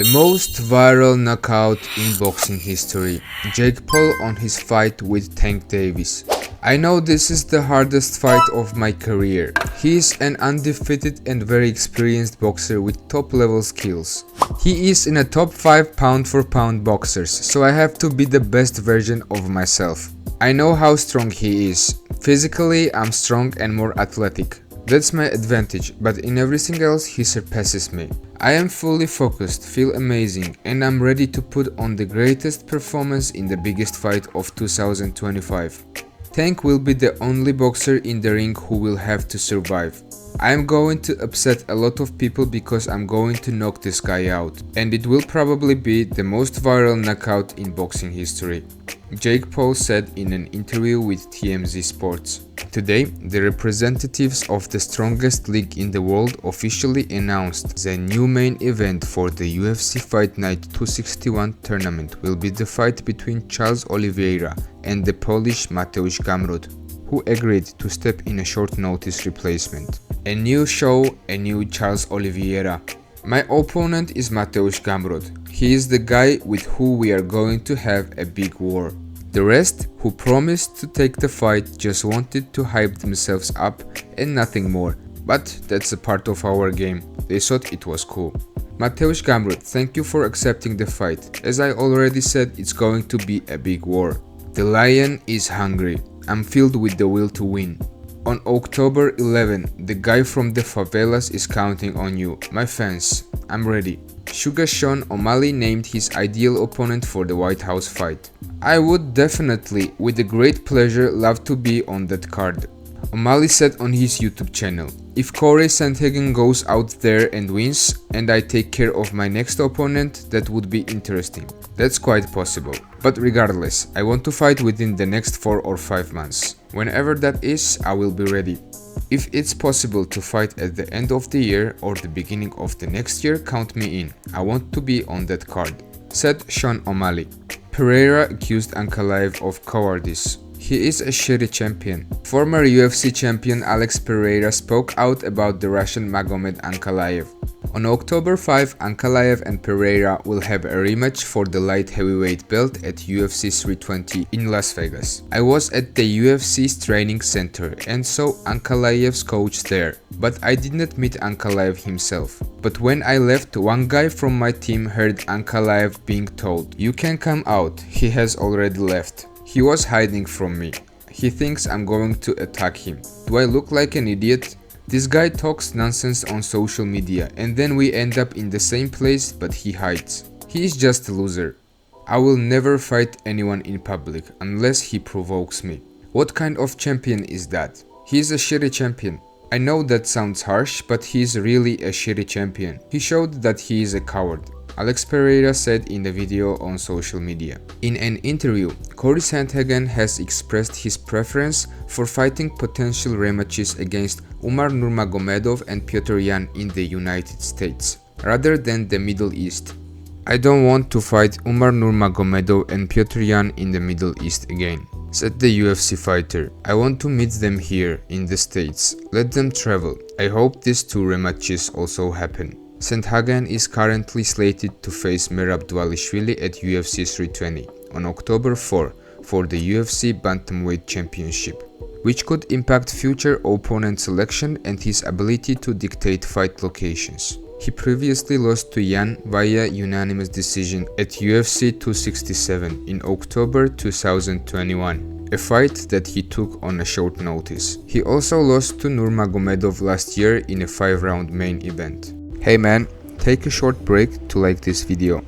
The most viral knockout in boxing history. Jake Paul on his fight with Tank Davis. I know this is the hardest fight of my career. He is an undefeated and very experienced boxer with top level skills. He is in a top 5 pound for pound boxers, so I have to be the best version of myself. I know how strong he is. Physically, I'm strong and more athletic. That's my advantage, but in everything else he surpasses me. I am fully focused, feel amazing, and I'm ready to put on the greatest performance in the biggest fight of 2025. Tank will be the only boxer in the ring who will have to survive. I am going to upset a lot of people because I'm going to knock this guy out, and it will probably be the most viral knockout in boxing history. Jake Paul said in an interview with TMZ Sports. Today, the representatives of the strongest league in the world officially announced the new main event for the UFC Fight Night 261 tournament will be the fight between Chael Oliveira and the Polish Mateusz Gamrot, who agreed to step in a short notice replacement. A new show, a new Chael Oliveira. My opponent is Mateusz Gamrot. He is the guy with who we are going to have a big war. The rest, who promised to take the fight, just wanted to hype themselves up and nothing more. But that's a part of our game. They thought it was cool. Mateusz Gamrot, thank you for accepting the fight. As I already said, it's going to be a big war. The lion is hungry. I'm filled with the will to win. On October 11, the guy from the favelas is counting on you. My fans, I'm ready. Suga Sean O'Malley named his ideal opponent for the White House fight. I would definitely, with a great pleasure, love to be on that card. O'Malley said on his YouTube channel, if Cory Sandhagen goes out there and wins, and I take care of my next opponent, that would be interesting. That's quite possible. But regardless, I want to fight within the next 4 or 5 months. Whenever that is, I will be ready. If it's possible to fight at the end of the year or the beginning of the next year, count me in. I want to be on that card, said Sean O'Malley. Pereira accused Ankalaev of cowardice. He is a shitty champion. Former UFC champion Alex Pereira spoke out about the Russian Magomed Ankalaev. On October 5, Ankalaev and Pereira will have a rematch for the light heavyweight belt at UFC 320 in Las Vegas. I was at the UFC's training center and saw Ankalaev's coach there, but I did not meet Ankalaev himself. But when I left, one guy from my team heard Ankalaev being told, "You can come out, he has already left." He was hiding from me. He thinks I'm going to attack him. Do I look like an idiot? This guy talks nonsense on social media and then we end up in the same place, but he hides. He is just a loser. I will never fight anyone in public unless he provokes me. What kind of champion is that? He is a shitty champion. I know that sounds harsh, but he is really a shitty champion. He showed that he is a coward. Alex Pereira said in the video on social media. In an interview, Cory Sandhagen has expressed his preference for fighting potential rematches against Umar Nurmagomedov and Petr Yan in the United States, rather than the Middle East. I don't want to fight Umar Nurmagomedov and Petr Yan in the Middle East again, said the UFC fighter. I want to meet them here in the States. Let them travel. I hope these 2 rematches also happen. Sandhagen is currently slated to face Merab Dvalishvili at UFC 320 on October 4 for the UFC Bantamweight Championship, which could impact future opponent selection and his ability to dictate fight locations. He previously lost to Yan via unanimous decision at UFC 267 in October 2021, a fight that he took on a short notice. He also lost to Nurmagomedov last year in a 5-round main event. Hey man, take a short break to like this video.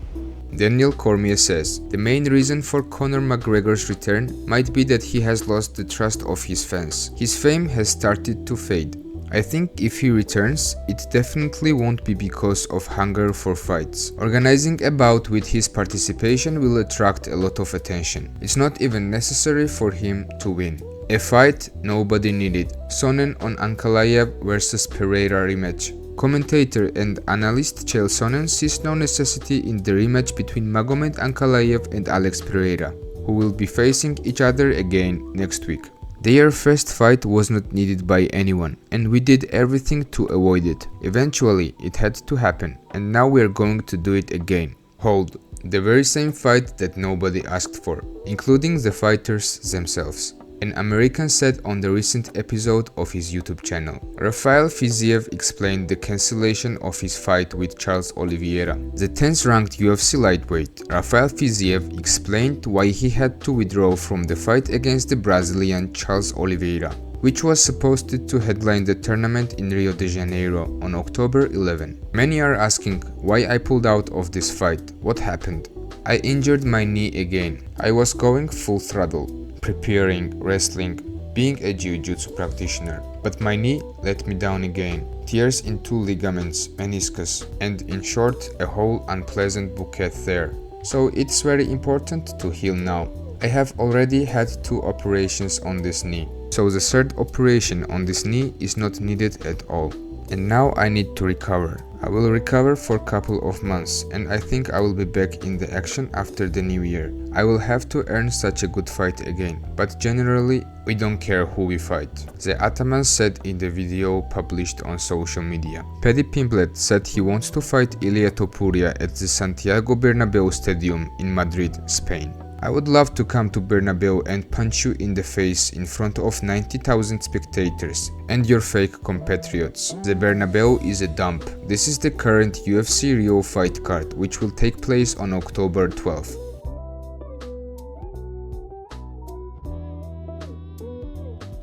Daniel Cormier says, the main reason for Conor McGregor's return might be that he has lost the trust of his fans. His fame has started to fade. I think if he returns, it definitely won't be because of hunger for fights. Organizing a bout with his participation will attract a lot of attention. It's not even necessary for him to win. A fight nobody needed. Sonnen on Ankalaev versus Pereira rematch. Commentator and analyst Chael Sonnen sees no necessity in the rematch between Magomed Ankalaev and Alex Pereira, who will be facing each other again next week. Their first fight was not needed by anyone, and we did everything to avoid it. Eventually, it had to happen, and now we are going to do it again. Hold. The very same fight that nobody asked for, including the fighters themselves. An American said on the recent episode of his YouTube channel. Rafael Fiziev explained the cancellation of his fight with Charles Oliveira. The 10th ranked UFC lightweight, Rafael Fiziev explained why he had to withdraw from the fight against the Brazilian Charles Oliveira, which was supposed to headline the tournament in Rio de Janeiro on October 11. Many are asking why I pulled out of this fight, what happened. I injured my knee again. I was going full throttle, preparing, wrestling, being a jiu-jitsu practitioner, but my knee let me down again. Tears in 2 ligaments, meniscus, and in short, a whole unpleasant bouquet there. So it's very important to heal now. I have already had 2 operations on this knee, so the 3rd operation on this knee is not needed at all. And now I need to recover. I will recover for a couple of months, and I think I will be back in the action after the new year. I will have to earn such a good fight again, but generally, we don't care who we fight. The Ataman said in the video published on social media. Paddy Pimblett said he wants to fight Ilia Topuria at the Santiago Bernabeu Stadium in Madrid, Spain. I would love to come to Bernabeu and punch you in the face in front of 90,000 spectators and your fake compatriots. The Bernabeu is a dump. This is the current UFC Rio fight card, which will take place on October 12th.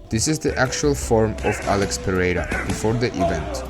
This is the actual form of Alex Pereira before the event.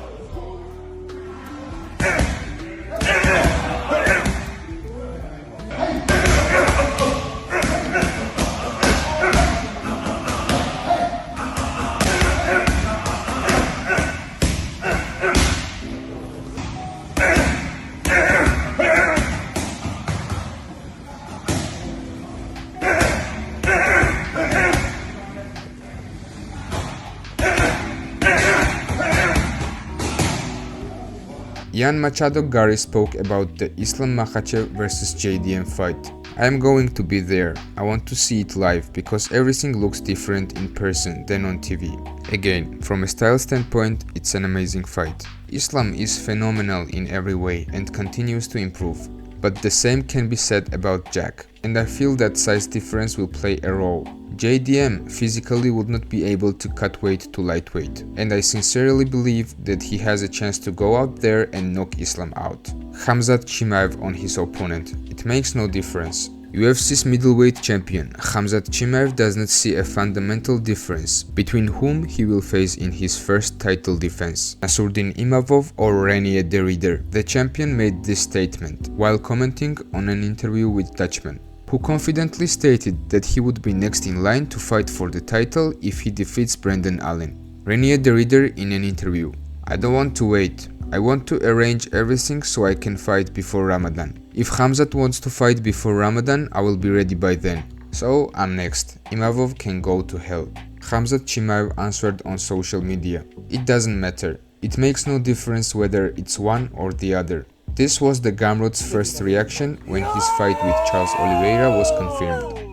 Yan Machado Gary spoke about the Islam Makhachev vs JDM fight. I am going to be there. I want to see it live because everything looks different in person than on TV. Again, from a style standpoint, it's an amazing fight. Islam is phenomenal in every way and continues to improve. But the same can be said about Jack, and I feel that size difference will play a role. JDM physically would not be able to cut weight to lightweight, and I sincerely believe that he has a chance to go out there and knock Islam out. Khamzat Chimaev on his opponent. It makes no difference. UFC's middleweight champion Khamzat Chimaev does not see a fundamental difference between whom he will face in his first title defense, Nassourdine Imavov or Renier de Ridder. The champion made this statement while commenting on an interview with Dutchman, who confidently stated that he would be next in line to fight for the title if he defeats Brendan Allen. Renier de Ridder in an interview: "I don't want to wait. I want to arrange everything so I can fight before Ramadan. If Khamzat wants to fight before Ramadan, I will be ready by then. So I'm next. Imavov can go to hell." Khamzat Chimaev answered on social media: "It doesn't matter. It makes no difference whether it's one or the other." This was the Gamrot's first reaction when his fight with Charles Oliveira was confirmed.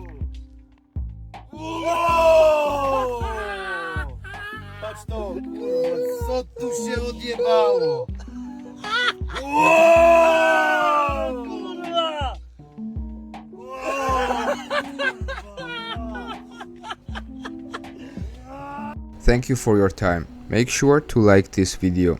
Thank you for your time. Make sure to like this video.